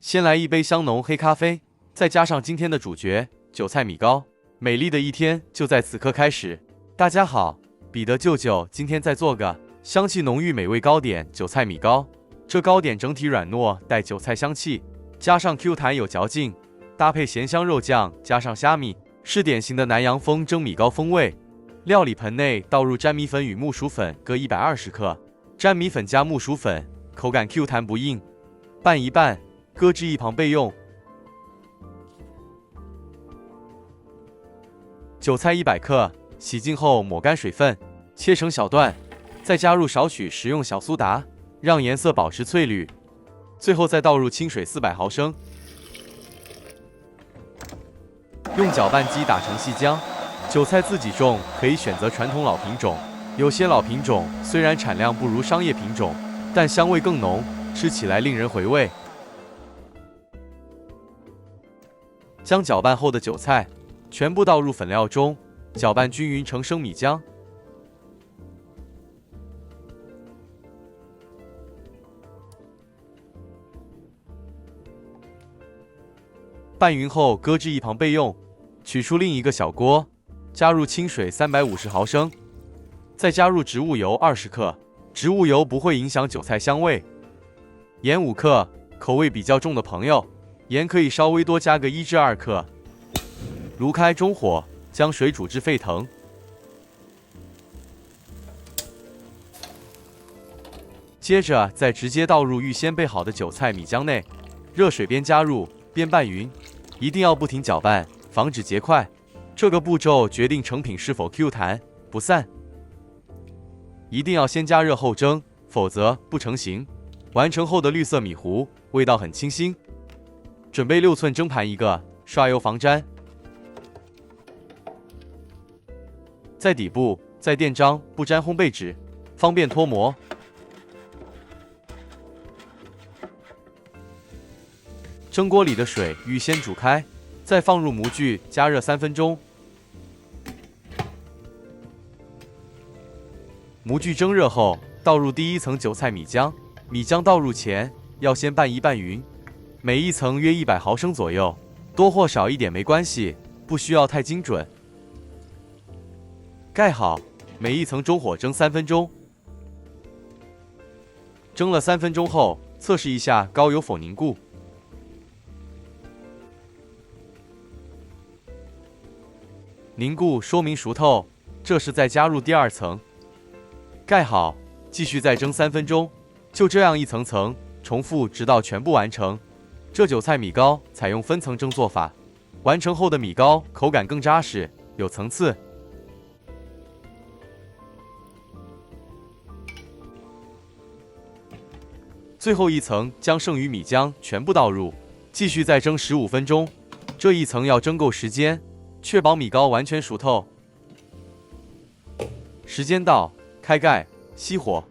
先來一杯香濃黑咖啡，再加上今天的主角韭菜米糕，美麗的一天就在此刻開始。大家好，彼得舅舅今天再做個香氣濃郁美味糕點——韭菜米糕。這糕點整體軟糯，帶韭菜香氣，加上 Q 彈有嚼勁，搭配鹹香肉醬，加上蝦米，是典型的南洋風蒸米糕風味。料理盆內倒入粘米粉與木薯粉各120克，粘米粉加木薯粉，口感 Q 彈不硬，拌一拌，擱置一旁備用。韭菜100克，洗淨後抹乾水分，切成小段，再加入少許食用小蘇打，讓顏色保持翠綠。最後再倒入清水400毫升，用攪拌機打成細漿。韭菜自己種，可以選擇傳統老品種，有些老品種雖然產量不如商業品種，但香味更濃，吃起來令人回味。將攪拌後的韭菜全部倒入粉料中，攪拌均勻成生米漿。拌勻後擱置一旁備用。取出另一個小鍋，加入清水350毫升，再加入植物油20克。植物油不會影響韭菜香味。鹽5克，口味比較重的朋友，鹽可以稍微多加個1至2克。爐開中火，將水煮至沸騰。接着再直接倒入預先備好的韭菜米漿內，熱水邊加入邊拌勻，一定要不停攪拌，防止結塊。這個步驟決定成品是否 Q 彈不散。一定要先加熱後蒸，否則不成型。完成後的綠色米糊，味道很清新。準備6寸蒸盤一個，刷油防粘。在底部再墊張不粘烘焙紙，方便脫模。蒸鍋裡的水預先煮開，再放入模具加熱3分鐘。模具蒸熱後，倒入第一層韭菜米漿。米漿倒入前要先拌一拌勻，每一層約100毫升左右，多或少一點沒關係，不需要太精準。蓋好，每一層中火蒸3分鐘。蒸了3分鐘後，測試一下糕有否凝固。凝固說明熟透，這時再加入第2層。蓋好，繼續再蒸3分鐘。就這樣一層層重複，直到全部完成。這韭菜米糕採用分層蒸做法，完成後的米糕口感更扎實，有層次。最後一層將剩餘米漿全部倒入，繼續再蒸15分鐘。這一層要蒸夠時間，確保米糕完全熟透。時間到，開蓋，熄火。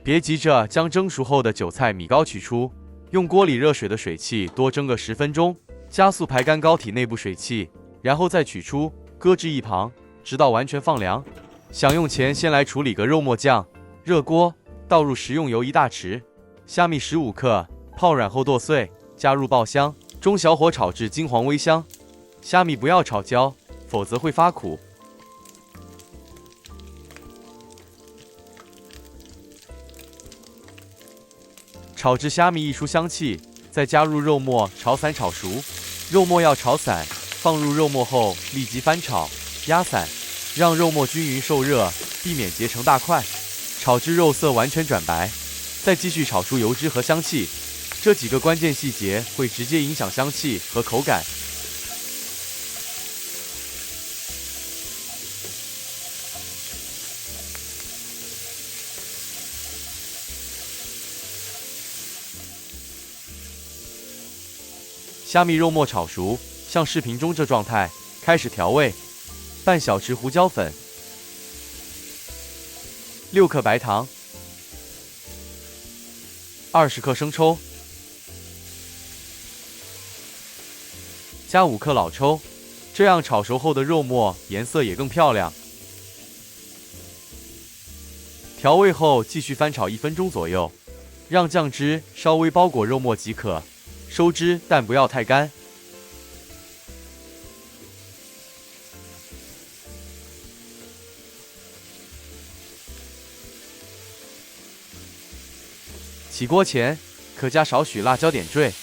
別急着將蒸熟後的韭菜米糕取出，用鍋裡熱水的水汽多蒸個10分鐘，加速排乾糕體內部水汽，然後再取出，擱置一旁，直到完全放涼。享用前先來處理個肉末醬。熱鍋，倒入食用油1大匙，蝦米15克，泡軟後剁碎，加入爆香，中小火炒至金黃微香。蝦米不要炒焦，否則會發苦。炒至蝦米溢出香氣，再加入肉末炒散炒熟。肉末要炒散，放入肉末後立即翻炒，壓散，讓肉末均勻受熱，避免結成大塊。炒至肉色完全轉白，再繼續炒出油脂和香氣。這幾個關鍵細節會直接影響香氣和口感。蝦米肉末炒熟，像視頻中這狀態，開始調味：半小匙胡椒粉，6克白糖，20克生抽，加5克老抽，這樣炒熟後的肉末顏色也更漂亮。調味後繼續翻炒1分鐘左右，讓醬汁稍微包裹肉末即可。收汁但不要太乾。起鍋前可加少許辣椒點綴，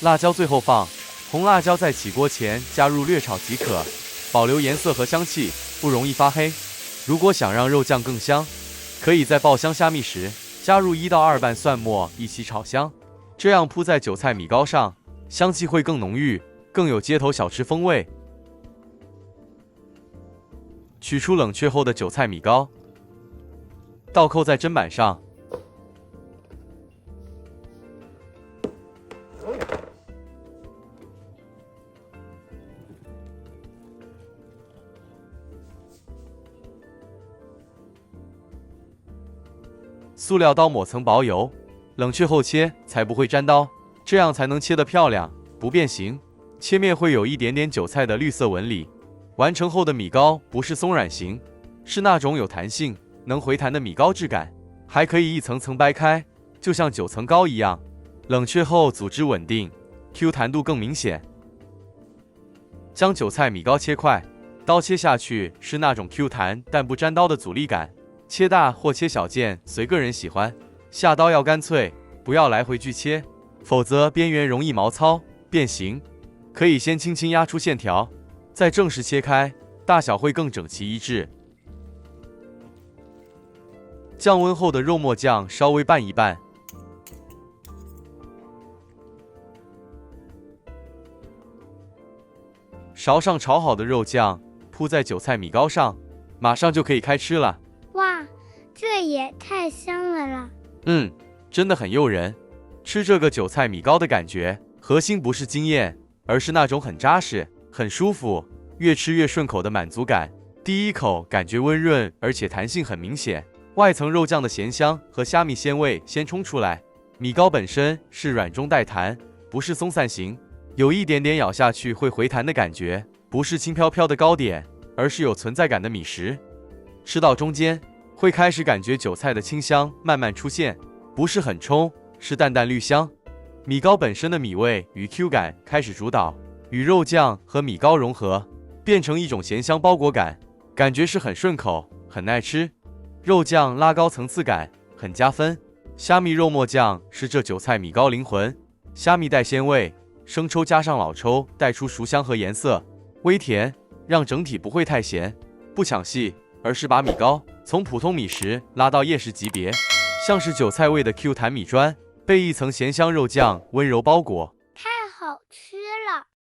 辣椒最後放，紅辣椒在起鍋前加入略炒即可，保留顏色和香氣，不容易發黑。如果想讓肉醬更香，可以在爆香蝦米時加入1到2瓣蒜末一起炒香，這樣鋪在韭菜米糕上，香氣會更濃郁，更有街頭小吃風味。取出冷卻後的韭菜米糕，倒扣在砧板上。塑料刀抹層薄油，冷卻後切才不會沾刀，這樣才能切得漂亮，不變形。切面會有一點點韭菜的綠色紋理。完成後的米糕不是鬆軟型，是那種有彈性、能回彈的米糕質感，還可以一層層掰開，就像9層糕一樣。冷卻後組織穩定 ，Q 彈度更明顯。將韭菜米糕切塊，刀切下去是那種 Q 彈但不沾刀的阻力感。切大或切小件隨個人喜歡，下刀要乾脆，不要來回鋸切，否則邊緣容易毛糙變形。可以先輕輕壓出線條，再正式切開，大小會更整齊一致。降溫後的肉末醬稍微拌一拌，勺上炒好的肉醬鋪在韭菜米糕上，馬上就可以開吃了。哇，這也太香了啦！真的很誘人。吃這個韭菜米糕的感覺，核心不是驚豔，而是那種很扎實、很舒服，越吃越順口的滿足感。第一口感覺溫潤，而且彈性很明顯，外層肉醬的鹹香和蝦米鮮味先衝出來。米糕本身是軟中帶彈，不是鬆散型，有一點點咬下去會回彈的感覺，不是輕飄飄的糕點，而是有存在感的米食。吃到中間，會開始感覺韭菜的清香慢慢出現，不是很衝，是淡淡綠香。米糕本身的米味與 Q 感開始主導，與肉醬和米糕融合，變成一種鹹香包裹感，感覺是很順口，很耐吃。肉醬拉高層次感，很加分。蝦米肉末醬是這韭菜米糕靈魂，蝦米帶鮮味，生抽加上老抽帶出熟香和顏色，微甜，讓整體不會太鹹，不搶戲，而是把米糕從普通米食拉到夜市級別，像是韭菜味的 Q 彈米磚，被一層鹹香肉醬溫柔包裹。太好吃了。